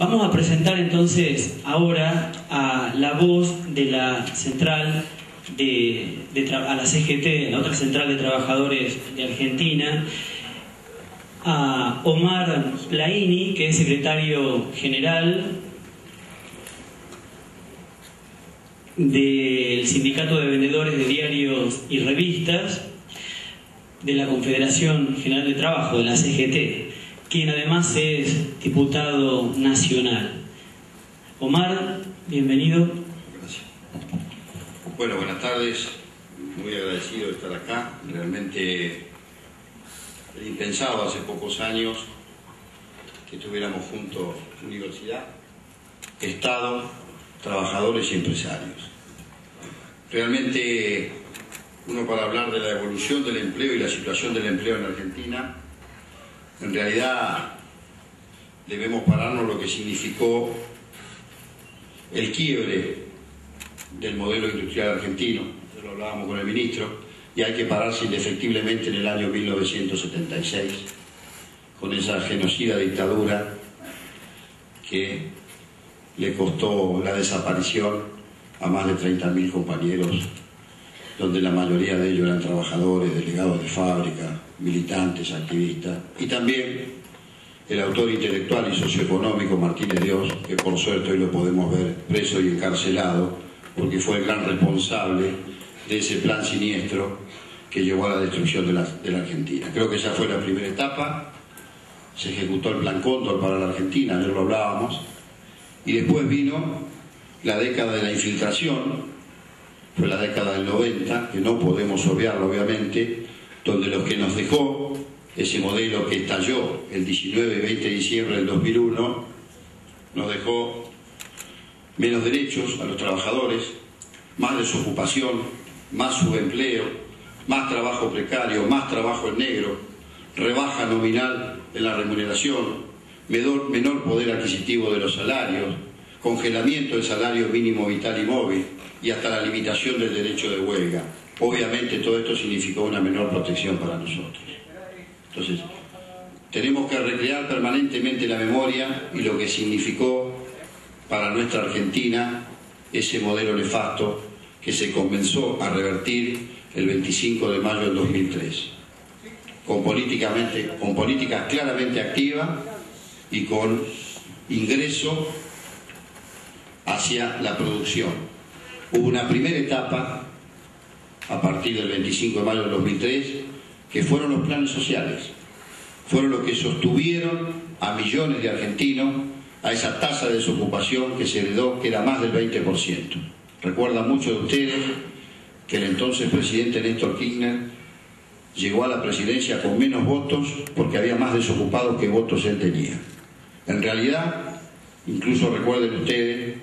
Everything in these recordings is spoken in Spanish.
Vamos a presentar entonces ahora a la voz de la central a la CGT, la otra central de trabajadores de Argentina, a Omar Laini, que es secretario general del Sindicato de Vendedores de Diarios y Revistas de la Confederación General de Trabajo, de la CGT, quien además es diputado nacional. Omar, bienvenido. Gracias. Bueno, buenas tardes. Muy agradecido de estar acá. Realmente era impensado hace pocos años que estuviéramos juntos universidad, Estado, trabajadores y empresarios. Realmente uno, para hablar de la evolución del empleo y la situación del empleo en Argentina, en realidad debemos pararnos lo que significó el quiebre del modelo industrial argentino. Ya lo hablábamos con el ministro, y hay que pararse indefectiblemente en el año 1976 con esa genocida dictadura que le costó la desaparición a más de 30.000 compañeros, donde la mayoría de ellos eran trabajadores, delegados de fábrica, militantes, activistas, y también el autor intelectual y socioeconómico Martínez Dios, que por suerte hoy lo podemos ver preso y encarcelado, porque fue el gran responsable de ese plan siniestro que llevó a la destrucción de la Argentina. Creo que esa fue la primera etapa. Se ejecutó el Plan Cóndor para la Argentina, ayer lo hablábamos, y después vino la década de la infiltración. Fue la década del 90, que no podemos obviarlo obviamente, donde lo que nos dejó ese modelo que estalló el 19 y 20 de diciembre del 2001, nos dejó menos derechos a los trabajadores, más desocupación, más subempleo, más trabajo precario, más trabajo en negro, rebaja nominal en la remuneración, menor poder adquisitivo de los salarios, congelamiento del salario mínimo vital y móvil, y hasta la limitación del derecho de huelga. Obviamente todo esto significó una menor protección para nosotros. Entonces, tenemos que recrear permanentemente la memoria y lo que significó para nuestra Argentina ese modelo nefasto que se comenzó a revertir el 25 de mayo del 2003, con políticas claramente activas y con ingreso hacia la producción. Hubo una primera etapa, a partir del 25 de mayo del 2003, que fueron los planes sociales. Fueron los que sostuvieron a millones de argentinos a esa tasa de desocupación que se heredó, que era más del 20%. Recuerdan muchos de ustedes que el entonces presidente Néstor Kirchner llegó a la presidencia con menos votos porque había más desocupados que votos él tenía. En realidad, incluso recuerden ustedes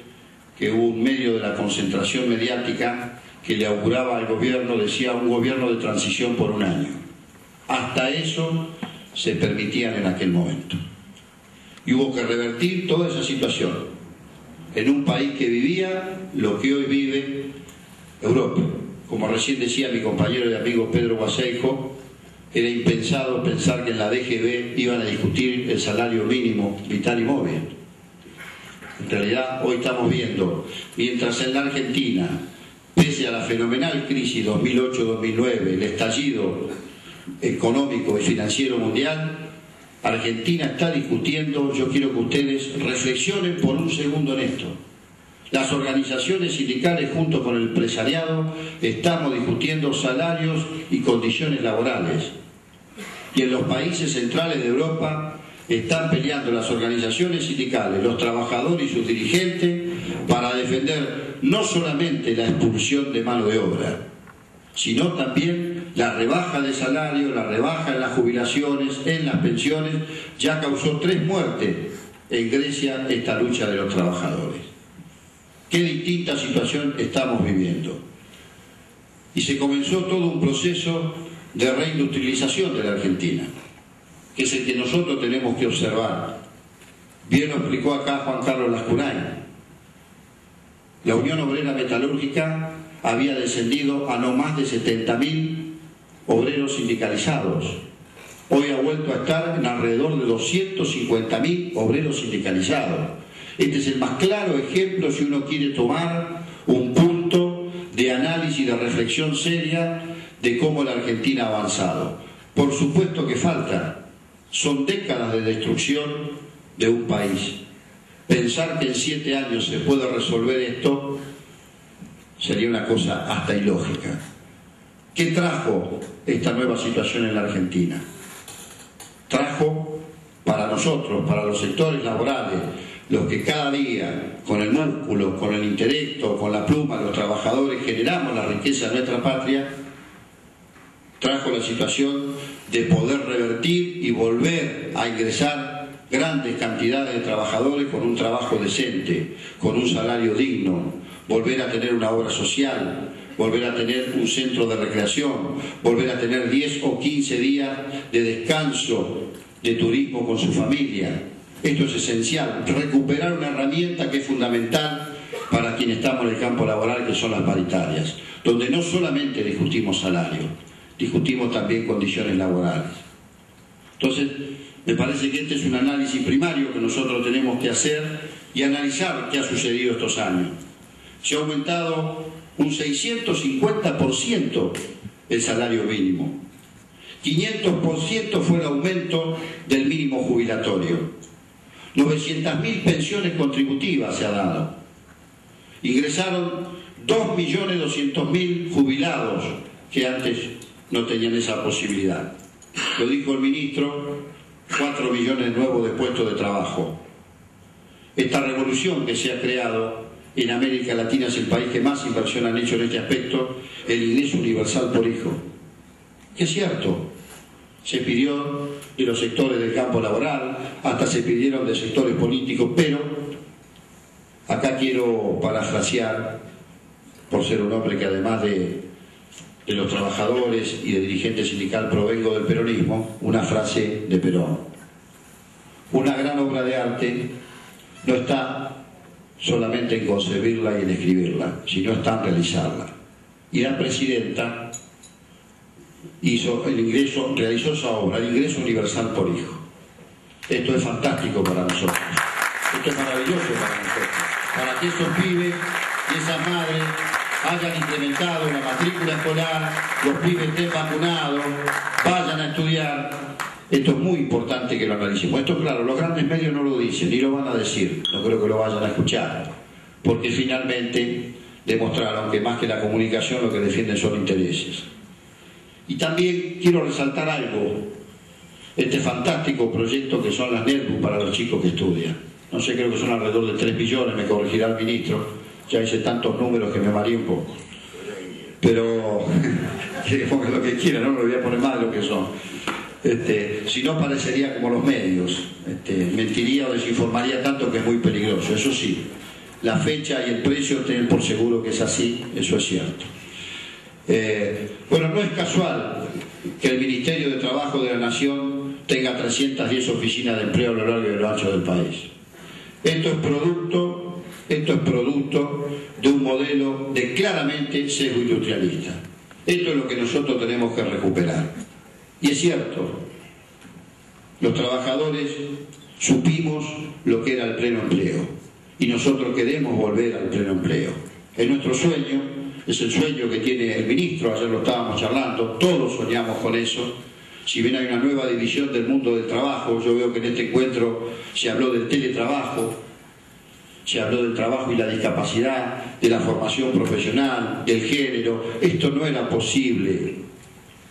que hubo un medio de la concentración mediática que le auguraba al gobierno, decía un gobierno de transición por un año. Hasta eso se permitían en aquel momento. Y hubo que revertir toda esa situación en un país que vivía lo que hoy vive Europa. Como recién decía mi compañero y amigo Pedro Guaseijo, era impensado pensar que en la DGB iban a discutir el salario mínimo vital y móvil. En realidad hoy estamos viendo, mientras en la Argentina, pese a la fenomenal crisis 2008-2009, el estallido económico y financiero mundial, Argentina está discutiendo. Yo quiero que ustedes reflexionen por un segundo en esto. Las organizaciones sindicales junto con el empresariado estamos discutiendo salarios y condiciones laborales. Y en los países centrales de Europa están peleando las organizaciones sindicales, los trabajadores y sus dirigentes para defender no solamente la expulsión de mano de obra, sino también la rebaja de salario, la rebaja en las jubilaciones, en las pensiones. Ya causó 3 muertes en Grecia esta lucha de los trabajadores. Qué distinta situación estamos viviendo. Y se comenzó todo un proceso de reindustrialización de la Argentina, que es el que nosotros tenemos que observar. Bien lo explicó acá Juan Carlos Lascunay. La Unión Obrera Metalúrgica había descendido a no más de 70.000 obreros sindicalizados. Hoy ha vuelto a estar en alrededor de 250.000 obreros sindicalizados. Este es el más claro ejemplo si uno quiere tomar un punto de análisis, de reflexión seria de cómo la Argentina ha avanzado. Por supuesto que falta, son décadas de destrucción de un país. Pensar que en 7 años se puede resolver esto sería una cosa hasta ilógica. ¿Qué trajo esta nueva situación en la Argentina? Trajo para nosotros, para los sectores laborales, los que cada día, con el músculo, con el intelecto, con la pluma, los trabajadores, generamos la riqueza de nuestra patria, trajo la situación de poder revertir y volver a ingresar grandes cantidades de trabajadores con un trabajo decente, con un salario digno, volver a tener una obra social, volver a tener un centro de recreación, volver a tener 10 o 15 días de descanso, de turismo con su familia. Esto es esencial, recuperar una herramienta que es fundamental para quienes estamos en el campo laboral, que son las paritarias, donde no solamente discutimos salario, discutimos también condiciones laborales. Entonces, me parece que este es un análisis primario que nosotros tenemos que hacer y analizar qué ha sucedido estos años. Se ha aumentado un 650% el salario mínimo. 500% fue el aumento del mínimo jubilatorio. 900.000 pensiones contributivas se ha dado. Ingresaron 2.200.000 jubilados que antes no tenían esa posibilidad. Lo dijo el ministro, 4 millones nuevos de puestos de trabajo. Esta revolución que se ha creado en América Latina es el país que más inversión han hecho en este aspecto, el ingreso universal por hijo. Que es cierto, se pidió de los sectores del campo laboral, hasta se pidieron de sectores políticos, pero acá quiero parafrasear, por ser un hombre que además de los trabajadores y de dirigente sindical provengo del peronismo, una frase de Perón. Una gran obra de arte no está solamente en concebirla y en escribirla, sino está en realizarla. Y la presidenta realizó esa obra, el ingreso universal por hijo. Esto es fantástico para nosotros, esto es maravilloso para nosotros, para que esos pibes y esas madres hayan incrementado la matrícula escolar, los pibes estén vacunados, vayan a estudiar. Esto es muy importante que lo analicemos. Esto, claro, los grandes medios no lo dicen, ni lo van a decir, no creo que lo vayan a escuchar, porque finalmente demostraron que más que la comunicación lo que defienden son intereses. Y también quiero resaltar algo, este fantástico proyecto que son las NERBU para los chicos que estudian. No sé, creo que son alrededor de 3 millones, me corregirá el ministro, ya hice tantos números que me mareé un poco. Pero, que pongan lo que quieran, no lo voy a poner más de lo que son. Si no parecería como los medios, mentiría o desinformaría tanto que es muy peligroso. Eso sí, la fecha y el precio tienen por seguro que es así, eso es cierto. Bueno, no es casual que el Ministerio de Trabajo de la Nación tenga 310 oficinas de empleo a lo largo y a lo ancho del país. Esto es producto de un modelo de claramente sesgo industrialista. Esto es lo que nosotros tenemos que recuperar. Y es cierto, los trabajadores supimos lo que era el pleno empleo y nosotros queremos volver al pleno empleo. Es nuestro sueño. Es el sueño que tiene el ministro, ayer lo estábamos charlando, todos soñamos con eso. Si bien hay una nueva división del mundo del trabajo, yo veo que en este encuentro se habló del teletrabajo, se habló del trabajo y la discapacidad, de la formación profesional, del género. Esto no era posible,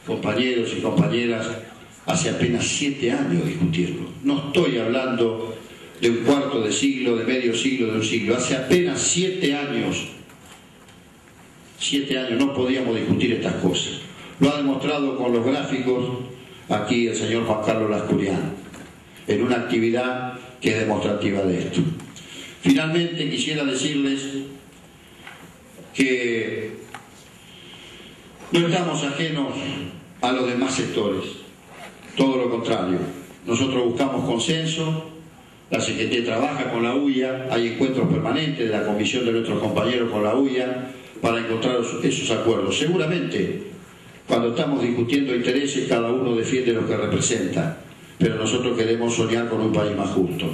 compañeros y compañeras, hace apenas 7 años discutirlo. No estoy hablando de un cuarto de siglo, de medio siglo, de un siglo. Hace apenas 7 años no podíamos discutir estas cosas. Lo ha demostrado con los gráficos aquí el señor Juan Carlos Lascurián, en una actividad que es demostrativa de esto. Finalmente quisiera decirles que no estamos ajenos a los demás sectores, todo lo contrario. Nosotros buscamos consenso, la CGT trabaja con la UIA, hay encuentros permanentes de la comisión de nuestros compañeros con la UIA, para encontrar esos acuerdos. Seguramente, cuando estamos discutiendo intereses, cada uno defiende lo que representa, pero nosotros queremos soñar con un país más justo.